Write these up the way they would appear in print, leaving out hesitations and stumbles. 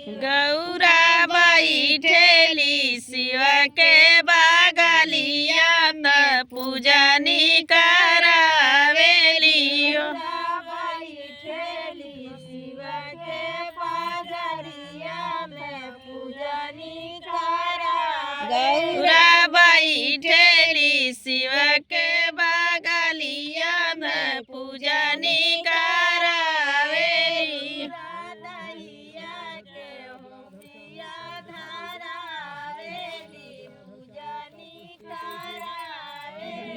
गौरा बैठेली शिव के बगलिया त पूजनी करावेली हो। बैठेली शिव के बगलिया में पूजनी करा गौरा बैठेली शिव के बगलिया में पूजनी करावेली।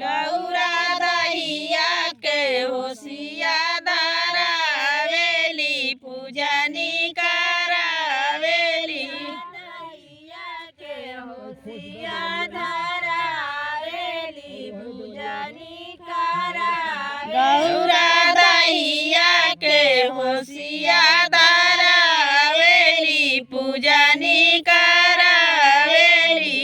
गौरा दहिया के होशिया धरावेली पूजनी करावेली। गौरा दहिया के होशिया धरावेली पूजनी करावेली।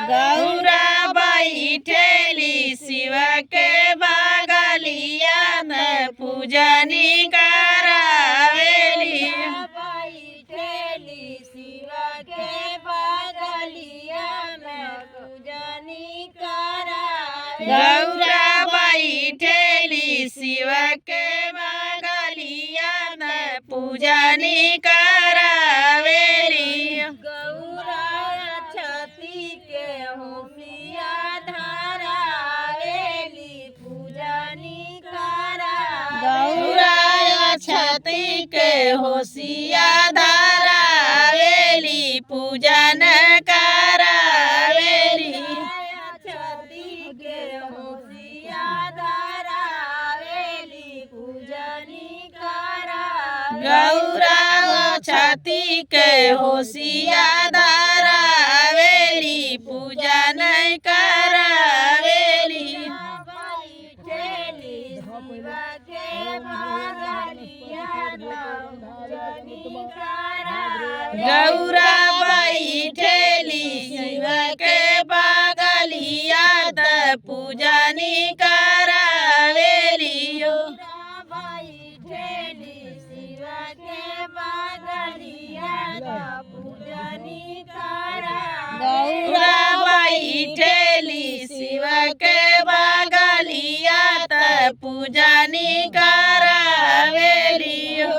गौरा बैठेली शिव के बगलिया में पूजनी करावेली। बैठेली शिव के बगलिया में पूजनी करा गौरा बैठेली शिव के बगलिया में पूजनी करावेली। गौरा छती के होशिया धरावेली पूजनी करा गौरा छती के होशिया धरावेली पूजन करावेली। छती के होशिया धरावेली पूजनी करा गौरा छती के होशिया धरावेली पूजन करावेली। बैठेली शिव के बगलिया पूजनी करा गौरा बैठेली शिव के बगलिया त पूजनी करावेली हो। बैठेली शिव के बगलिया पूजनी करा गौरा बैठेली शिव के बगलिया त पूजनी करावेली हो।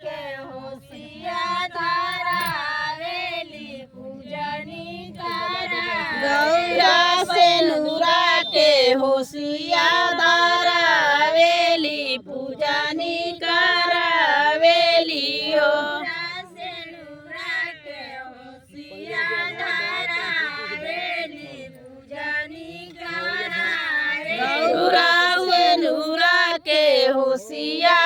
के होशिया धरावेली पूजनी करा गौरा से नूरा के होशिया धरावेली पूजनी करावेली हो। गौरा से नूरा के होशिया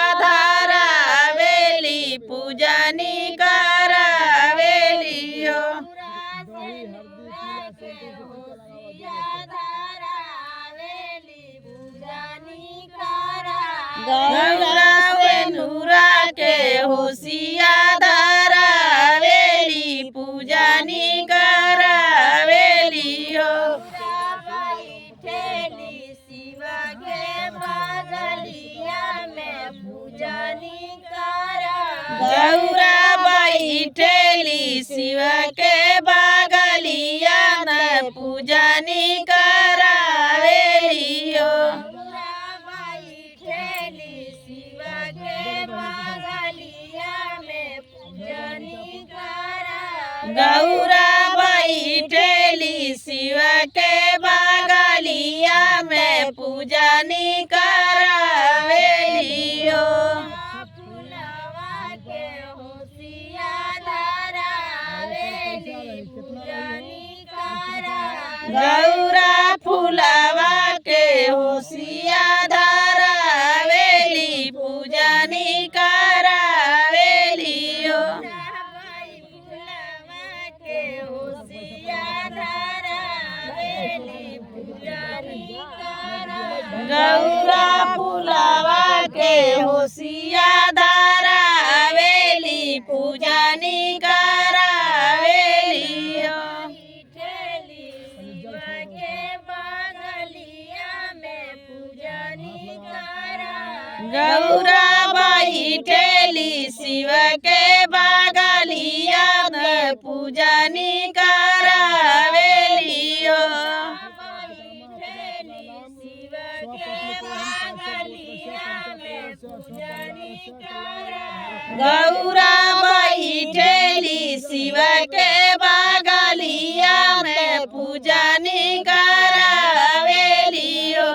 धरावेली पूजनी करावेली हो। गौरा से नूरा के होशिया धरावेली पूजनी करावेली हो। बैठेली शिव के बगलिया में पूजनी करा गौरा बैठेली शिव के बगलिया में पूजनी करावेली हो। बैठेली शिव के बगलिया में पूजनी करा गौरा बैठेली शिव के बगलिया में पूजनी करावेली हो। फुलवा के होशिया धरावेली पूजनी करा गौरा फुलवा के होशिया धरावेली पूजनी करावेली हो। फुलवा के होशिया धरावेली पूजनी करा गौरा फुलवा के होशिया धरावेली पूजनी करावेली हो। बैठेली शिव के गौरा बैठेली शिव के बगलिया में पूजनी करावेली हो बैठेली शिव के बगलिया में पूजनी करा गौरा